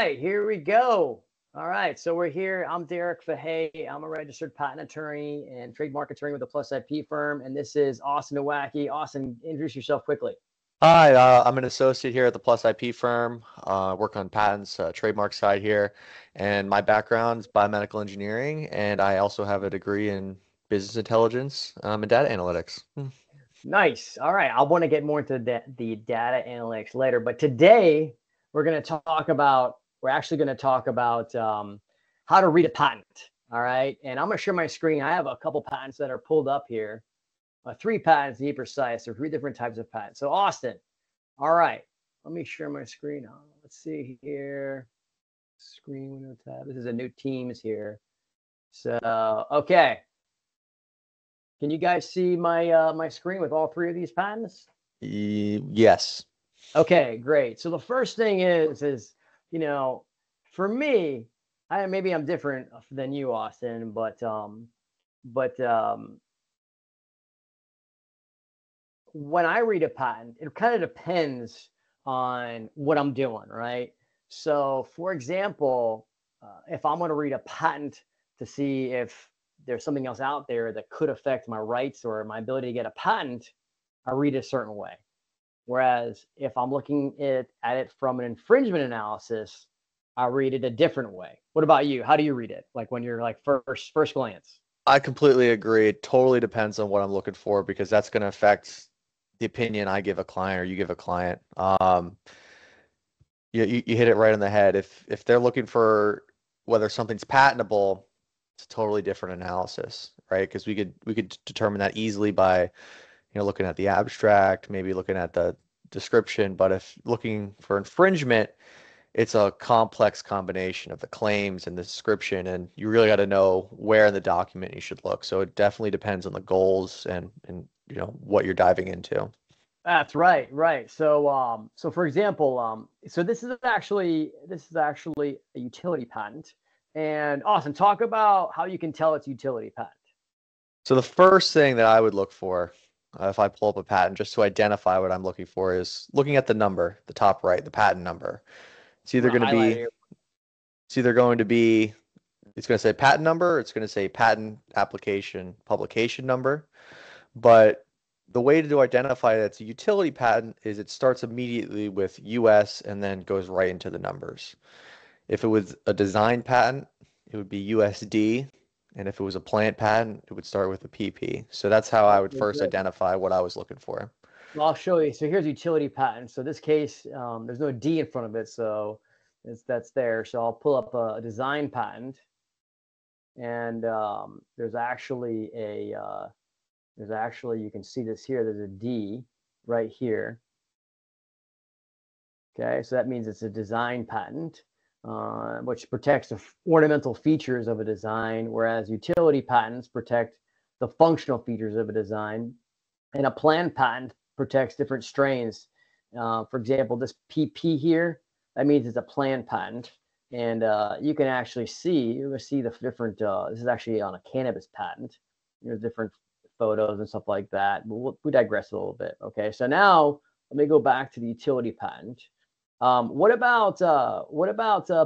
right, here we go. All right, so we're here. I'm Derek Fahey. I'm a registered patent attorney and trademark attorney with a Plus IP firm, and this is Austin Nowacki. Austin, introduce yourself quickly. Hi, I'm an associate here at the Plus IP firm. Work on patents, trademark side here, and my background is biomedical engineering, and I also have a degree in business intelligence and data analytics. Nice. All right, I want to get more into the data analytics later, but today we're actually going to talk about how to read a patent. All right, and I'm going to share my screen. I have a couple patents that are pulled up here. 3 patents to be precise. There's 3 different types of patents. So Austin, all right, let me share my screen. Let's see here. Screen window tab. This is a new Teams here. So okay, can you guys see my screen with all 3 of these patents? Yes. Okay, great. So the first thing is you know, for me, maybe I'm different than you, Austin, but when I read a patent, it kind of depends on what I'm doing, right? So, for example, if I'm going to read a patent to see if there's something else out there that could affect my rights or my ability to get a patent, I read it a certain way. Whereas if I'm looking at it from an infringement analysis, I read it a different way. What about you? How do you read it? Like when you're like first glance? I completely agree. It totally depends on what I'm looking for because that's going to affect the opinion I give a client or you give a client. You hit it right on the head. If they're looking for whether something's patentable, it's a totally different analysis, right? Because we could determine that easily by, looking at the abstract, maybe looking at the description. But if looking for infringement, it's a complex combination of the claims and the description, and you really got to know where in the document you should look. So it definitely depends on the goals and what you're diving into. That's right, right. So for example, so this is actually a utility patent. And Austin, talk about how you can tell it's a utility patent. So the first thing that I would look for, if I pull up a patent, just to identify what I'm looking for, is looking at the number, the top right, the patent number. It's I'm either gonna going to highlight it be, here. it's either going to be, it's going to say patent number, it's going to say patent application publication number. But the way to identify that it's a utility patent is it starts immediately with US and then goes right into the numbers. If it was a design patent, it would be USD. And if it was a plant patent, it would start with a PP. So that's how I would Okay, first good. identify what I was looking for. Well, I'll show you. So here's utility patent. So this case, there's no D in front of it, so that's there. So I'll pull up a design patent, and there's actually you can see this here. There's a D right here. Okay, so that means it's a design patent, which protects the ornamental features of a design, whereas utility patents protect the functional features of a design, and a plant patent protects different strains. For example, this PP here, that means it's a plant patent, and you can see the different. This is actually on a cannabis patent. There's different photos and stuff like that. But we digress a little bit. Okay, so now let me go back to the utility patent. What about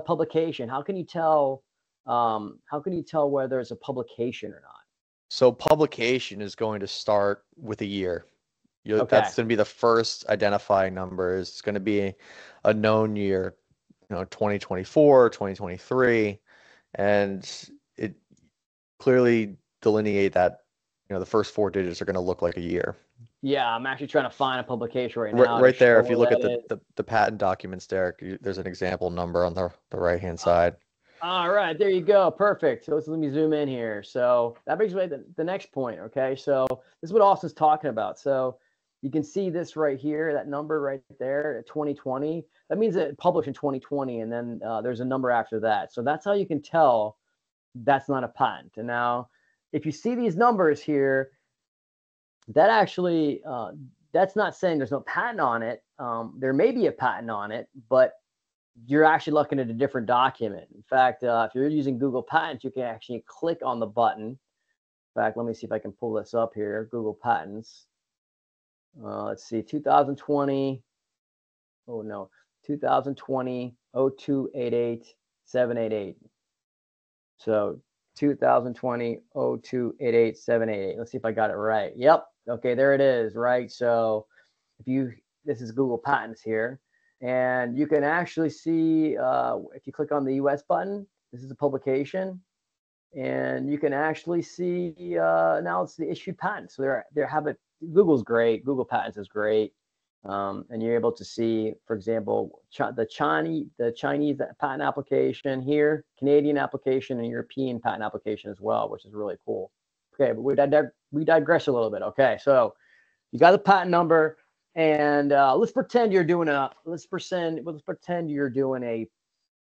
publication? How can you tell? How can you tell whether it's a publication or not? So publication is going to start with a year. Okay. That's going to be the first identifying number. It's going to be a known year, 2024, 2023, and it clearly delineate that, the first 4 digits are going to look like a year. Yeah, I'm actually trying to find a publication right Right, now to right there, show if you where look at that the, is. the, the patent documents, Derek, there's an example number on the right-hand side. All right, there you go. Perfect. So let me zoom in here. So that brings me to the next point. Okay, so this is what Austin's talking about. So you can see this right here, that number right there, 2020. That means it published in 2020, and then there's a number after that. So that's how you can tell that's not a patent. And now, if you see these numbers here, that actually that's not saying there's no patent on it. There may be a patent on it, but you're actually looking at a different document. In fact, if you're using Google Patents, you can actually click on the button. In fact, let me see if I can pull this up here. Google Patents. Let's see, 2020. Oh no, 2020 0288 788. So 2020 0288 788. Let's see if I got it right. Yep. Okay, there it is, right? So this is Google Patents here, and you can actually see if you click on the US button, this is a publication, and you can actually see now it's the issued patent. So they have it. Google's great. Google Patents is great. And you're able to see, for example, the Chinese patent application here, Canadian application, and European patent application as well, which is really cool. Okay, but we digress a little bit. Okay, so you got the patent number, and let's pretend you're doing a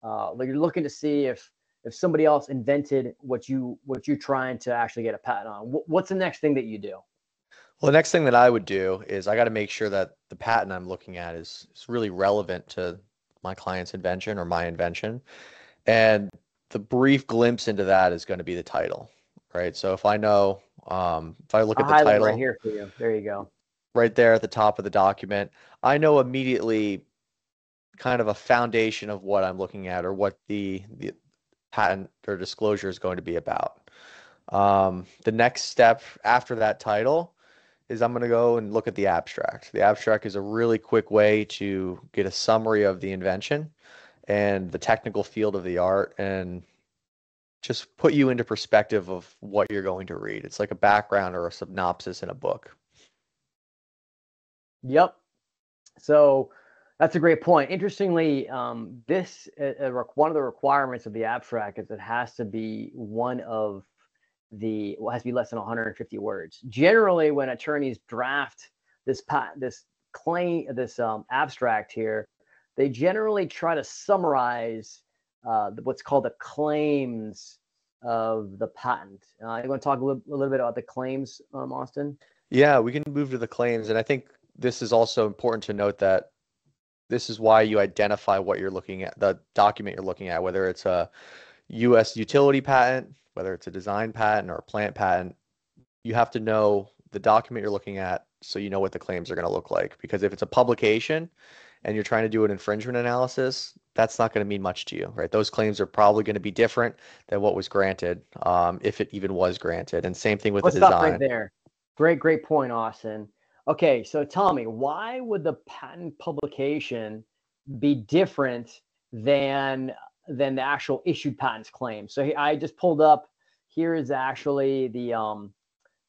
like you're looking to see if somebody else invented what you're trying to actually get a patent on. What's the next thing that you do? Well, the next thing that I would do is I got to make sure that the patent I'm looking at is really relevant to my client's invention or my invention. And the brief glimpse into that is going to be the title, right? So if I know, if I look I'll at the highlight title right here for you. There you go. right there at the top of the document, I know immediately kind of a foundation of what I'm looking at or what the patent or disclosure is going to be about. The next step after that title is I'm going to go and look at the abstract. The abstract is a really quick way to get a summary of the invention and the technical field of the art and just put you into perspective of what you're going to read. It's like a background or a synopsis in a book. Yep. So that's a great point. Interestingly, one of the requirements of the abstract is it has to be has to be less than 150 words. Generally, when attorneys draft this abstract here, they generally try to summarize what's called the claims of the patent. You want to talk a little bit about the claims, Austin? Yeah, we can move to the claims. And I think this is also important to note that this is why you identify what you're looking at, the document you're looking at, whether it's a U.S. utility patent, whether it's a design patent or a plant patent. You have to know the document you're looking at so you know what the claims are going to look like. Because if it's a publication and you're trying to do an infringement analysis, that's not going to mean much to you, right? Those claims are probably going to be different than what was granted, if it even was granted. And same thing with the design. Let's stop right there. Great point, Austin. Okay, so tell me, why would the patent publication be different than the actual issued patents claim? So I just pulled up. Here is actually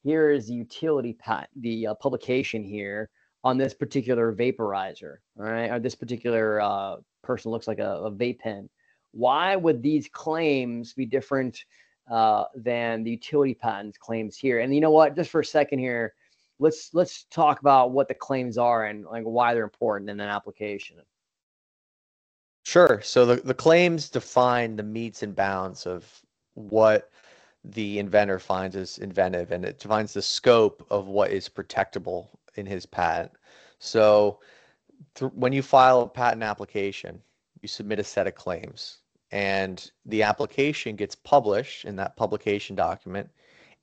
here is the utility patent, the publication here on this particular vaporizer. All right, or this particular person looks like a vape pen. Why would these claims be different than the utility patents claims here? And you know what? Just for a second here, let's talk about what the claims are and like why they're important in an application. Sure. So the claims define the metes and bounds of what the inventor finds as inventive, and it defines the scope of what is protectable in his patent. So when you file a patent application, you submit a set of claims, and the application gets published in that publication document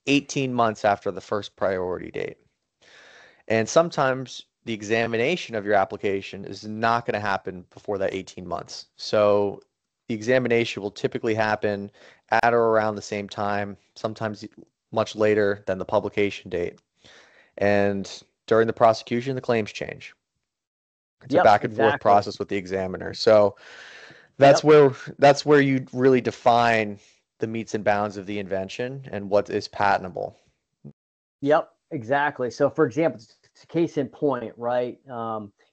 18 months after the first priority date. And sometimes the examination of your application is not going to happen before that 18 months. So the examination will typically happen at or around the same time, sometimes much later than the publication date. And during the prosecution, the claims change. It's a back and forth process with the examiner. So that's where you really define the metes and bounds of the invention and what is patentable. Yep, exactly. So for example, case in point, right?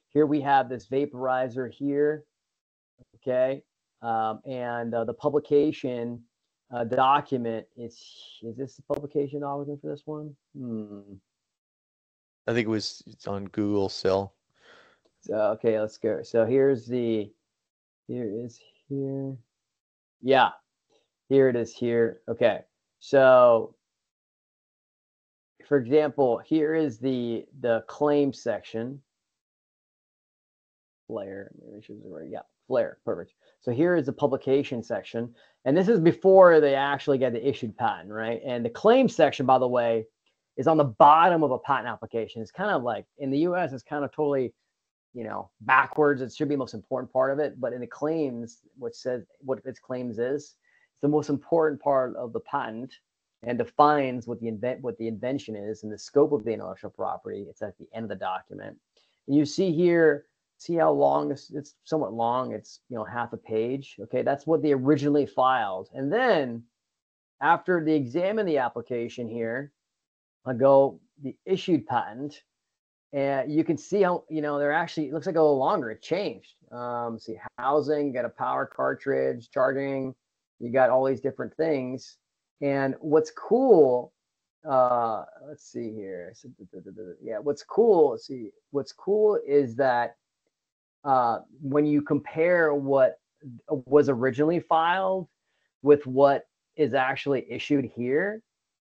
Here we have this vaporizer here, okay? And the publication document is this the publication document for this one? I think it's on Google still. So, okay, let's go. So here. Yeah, here it is here. Okay, so for example, here is the claim section. Flare, Flare, perfect. So here is the publication section, and this is before they actually get the issued patent, right? And the claim section, by the way, is on the bottom of a patent application. It's kind of like in the U.S., it's kind of totally backwards. It should be the most important part of it. But in the claims, what its claims is, it's the most important part of the patent and defines what the invention is and the scope of the intellectual property. It's at the end of the document. And you see here, see how long it's somewhat long. It's half a page. Okay, that's what they originally filed. And then after they examine the application here, I go the issued patent, and you can see how they're actually, it looks like a little longer. It changed. See, housing, you got a power cartridge, charging, you got all these different things. And what's cool, let's see here. Yeah, what's cool is that when you compare what was originally filed with what is actually issued here,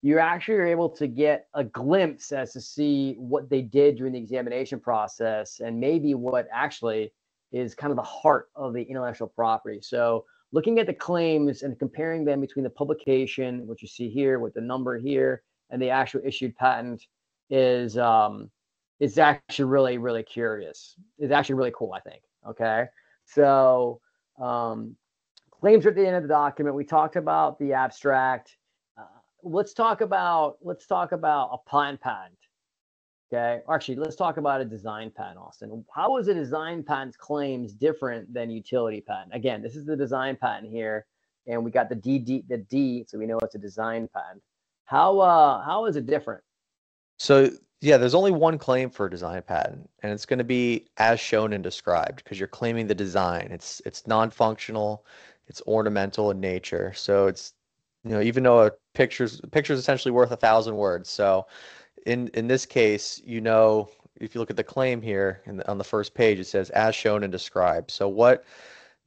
you actually are able to get a glimpse as to see what they did during the examination process and maybe what actually is kind of the heart of the intellectual property. So looking at the claims and comparing them between the publication, what you see here with the number here, and the actual issued patent is actually really, really curious. It's actually really cool, I think. Okay. So claims are at the end of the document. We talked about the abstract. Let's talk about a patent. Okay. Actually, let's talk about a design patent, Austin. How is a design patent's claims different than utility patent? Again, this is the design patent here, and we got the D, so we know it's a design patent. How is it different? So yeah, there's only one claim for a design patent, and it's going to be as shown and described because you're claiming the design. It's non-functional, it's ornamental in nature. So it's even though a picture's essentially worth 1,000 words. So in this case, if you look at the claim here on the first page, it says as shown and described. So what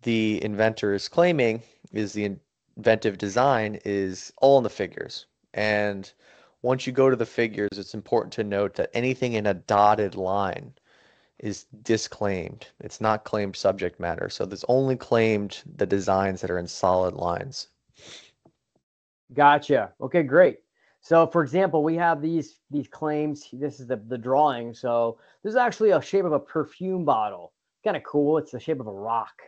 the inventor is claiming is the inventive design is all in the figures. And once you go to the figures, it's important to note that anything in a dotted line is disclaimed. It's not claimed subject matter. So there's only claimed the designs that are in solid lines. Gotcha. Okay, great. So for example, we have these claims. This is the drawing. So this is actually a shape of a perfume bottle. Kind of cool. It's the shape of a rock.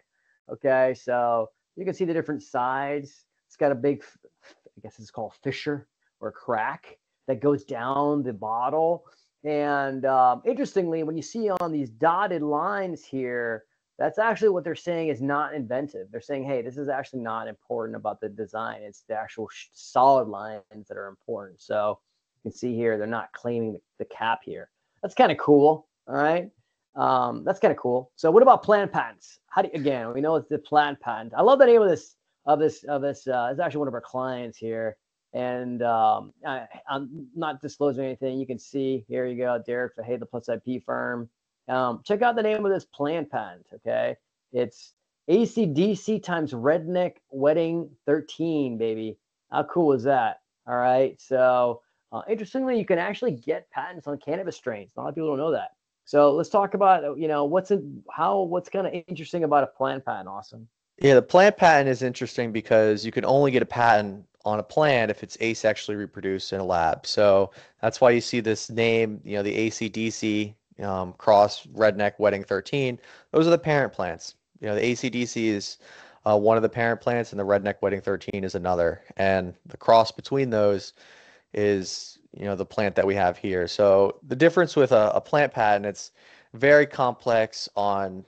Okay, so you can see the different sides. It's got a big, I guess it's called fissure or crack that goes down the bottle. And interestingly, when you see on these dotted lines here, that's actually what they're saying is not inventive. They're saying, hey, this is actually not important about the design. It's the actual solid lines that are important. So you can see here, they're not claiming the cap here. That's kind of cool. All right. That's kind of cool. So what about plant patents? Again, we know it's the plant patent. I love the name of this. It's actually one of our clients here. And I'm not disclosing anything. You can see, here you go, Derek Fahey, the Plus IP firm. Check out the name of this plant patent, okay? It's ACDC times Redneck Wedding 13, baby. How cool is that? All right. So interestingly, you can actually get patents on cannabis strains. A lot of people don't know that. So let's talk about, what's kind of interesting about a plant patent, Austin. Yeah, the plant patent is interesting because you can only get a patent on a plant if it's asexually reproduced in a lab. So that's why you see this name, the ACDC cross Redneck Wedding 13. Those are the parent plants. The ACDC is one of the parent plants, and the Redneck Wedding 13 is another. And the cross between those is the plant that we have here. So the difference with a plant patent, it's very complex on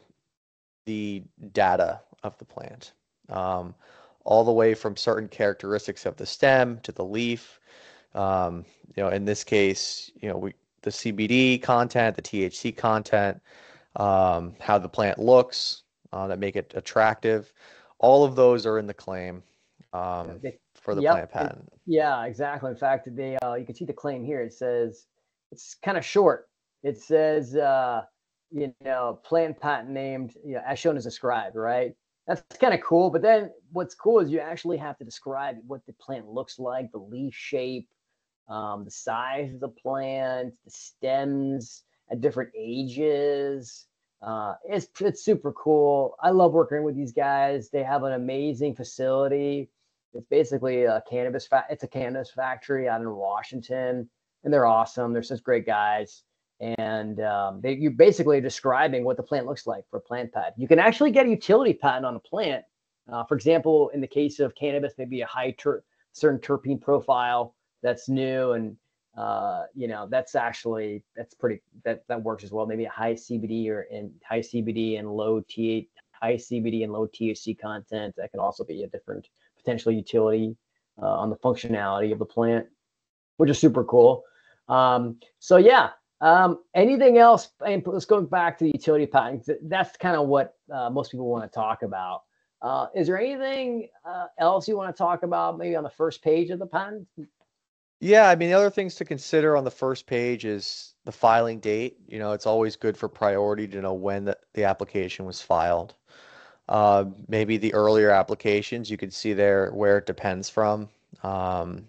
the data of the plant, all the way from certain characteristics of the stem to the leaf. In this case, the CBD content, the THC content, how the plant looks, that make it attractive. All of those are in the claim for the plant patent. Yeah, exactly. In fact, you can see the claim here. It says, it's kind of short. It says, plant patent named, as shown as described, right? That's kind of cool. But then what's cool is you actually have to describe what the plant looks like, the leaf shape, the size of the plant, the stems at different ages. It's super cool. I love working with these guys. They have an amazing facility. It's basically a cannabis factory out in Washington, and they're awesome. They're such great guys. and you're basically describing what the plant looks like for a plant patent. You can actually get a utility patent on a plant. For example, in the case of cannabis, maybe a certain terpene profile that's new, and that's pretty that works as well. Maybe a high CBD and low THC content. That could also be a different potential utility on the functionality of the plant, which is super cool. So yeah. Anything else? Let's go back to the utility patent. That's kind of what most people want to talk about. Is there anything else you want to talk about, maybe on the first page of the patent? Yeah, I mean, the other things to consider on the first page is the filing date. It's always good for priority to know when the application was filed. Maybe the earlier applications, you can see there where it depends from. You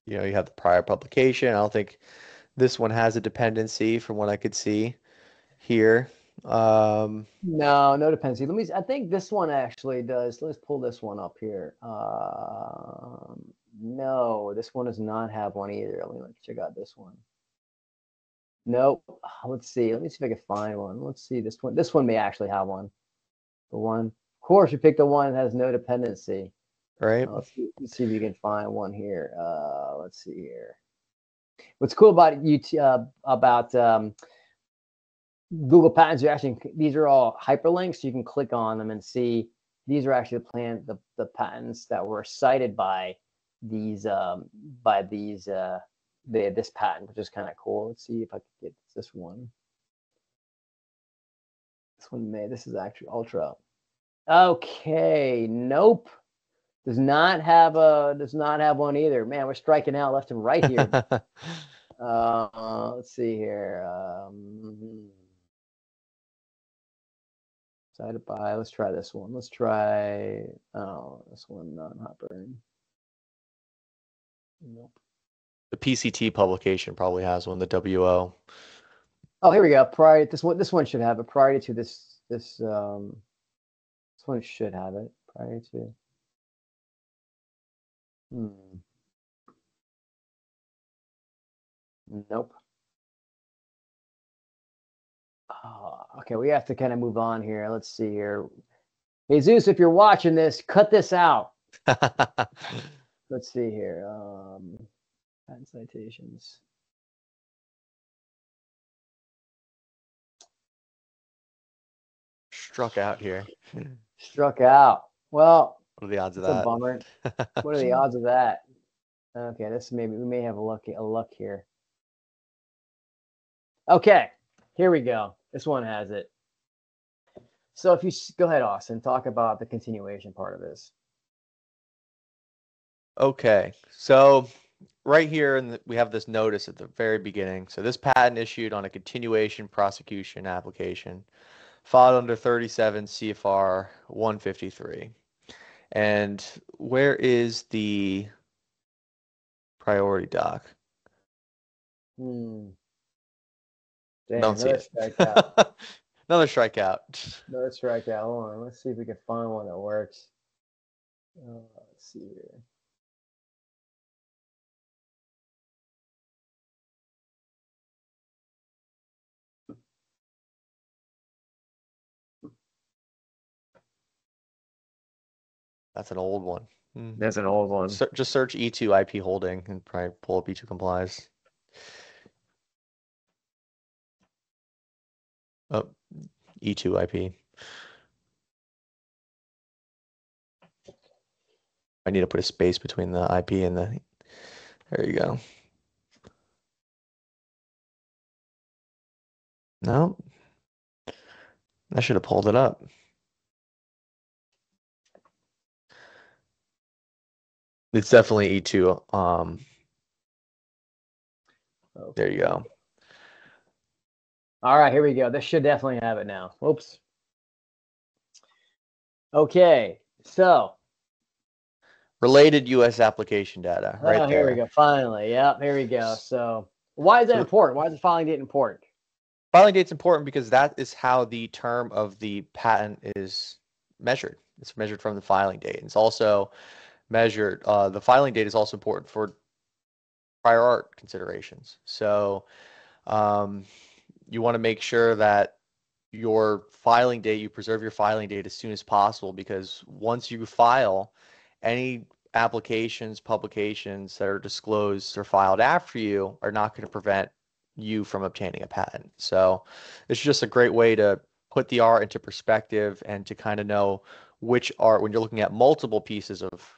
have the prior publication. I don't think this one has a dependency from what I could see here. No dependency. I think this one actually does. Let's pull this one up here. No, this one does not have one either. Let me check out this one. Nope. Let's see. Let me see if I can find one. Let's see this one. This one may actually have one. The one. Of course, you picked the one that has no dependency. Right. Let's see if you can find one here. Let's see here. What's cool about Google Patents, these are all hyperlinks. So you can click on them and see these are actually the patents that were cited by this patent, which is kind of cool. Let's see if I can get this one. This is actually ultra. Okay, nope. Does not have one either. Man, we're striking out left and right here. Let's see here. Cited by. Let's try this one. Let's try. Oh, this one non-hopper. Nope. The PCT publication probably has one. The WO. Oh, here we go. Prior this one should have it. Prior to this one should have it. Prior to. Nope. Okay, we have to kind of move on here. Let's see here. Jesus, if you're watching this, cut this out. Let's see here. Patent citations. Struck out here. Struck out. Well, what are the odds of that? A bummer. What are the odds of that? Okay, we may have a luck here. Okay, here we go. This one has it. So if you go ahead, Austin, talk about the continuation part of this. Okay, so right here, we have this notice at the very beginning. So this patent issued on a continuation prosecution application filed under 37 CFR 153. And where is the priority doc? Damn, Don't see it. Strikeout. Another strikeout. Another strikeout. Hold on. Let's see if we can find one that works. Let's see here. That's an old one. That's an old one. Just search E2 IP holding and probably pull up E2 complies. Oh, E2 IP. I need to put a space between the IP and the. There you go. No. I should have pulled it up. It's definitely E2. Okay. There you go. All right, here we go. This should definitely have it now. Whoops. Okay, so. Related U.S. application data, right there. Here we go. Finally, yeah, here we go. So, why is that important? Why is the filing date important? Filing date's important because that is how the term of the patent is measured. It's measured from the filing date. It's also measured. The filing date is also important for prior art considerations. So, You want to make sure that your filing date, you preserve your filing date as soon as possible, because once you file, any applications, publications that are disclosed or filed after you are not going to prevent you from obtaining a patent. So it's just a great way to put the art into perspective and to kind of know which art, when you're looking at multiple pieces of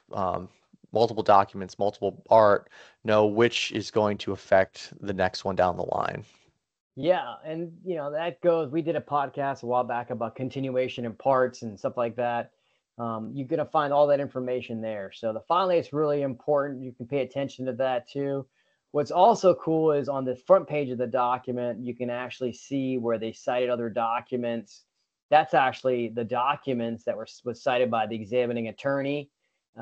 multiple documents, multiple art, know which is going to affect the next one down the line. Yeah, and that goes. We did a podcast a while back about continuation in parts and stuff like that. You're gonna find all that information there. So the file name is really important. You can pay attention to that too. What's also cool is on the front page of the document, you can actually see where they cited other documents. That's actually the documents that was cited by the examining attorney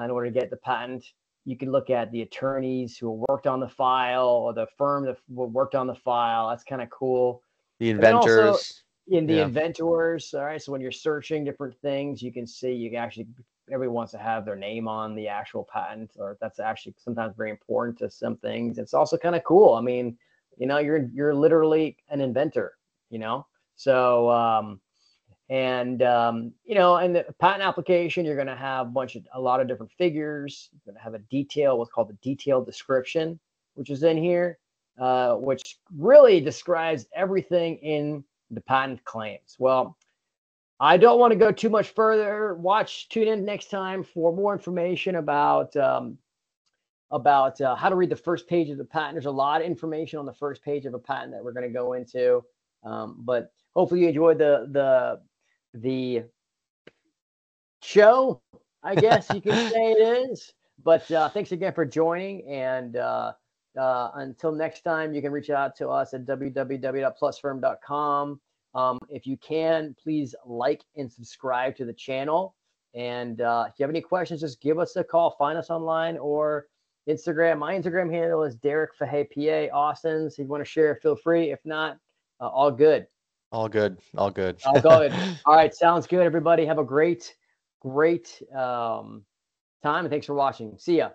in order to get the patent. You can look at the attorneys who worked on the file or the firm that worked on the file. That's kind of cool. The And then also inventors. in the Yeah. inventors. All right. So when you're searching different things, you can see, you can actually, everyone wants to have their name on the actual patent, or that's actually sometimes very important to some things. It's also kind of cool. I mean, you're literally an inventor, so, and in the patent application, you're going to have a lot of different figures. You're going to have what's called a detailed description, which is in here, which really describes everything in the patent claims. Well, I don't want to go too much further. Tune in next time for more information about how to read the first page of the patent. There's a lot of information on the first page of a patent that we're going to go into, but hopefully you enjoyed the show, I guess you can say it is. But thanks again for joining. And until next time, you can reach out to us at www.plusfirm.com. If you can, please like and subscribe to the channel. And if you have any questions, just give us a call. Find us online or Instagram. My Instagram handle is Derek Fahey, PA. Austin's, if you want to share, feel free. If not, all good. All good. All good. All good. All right. Sounds good, everybody. Have a great time. And thanks for watching. See ya.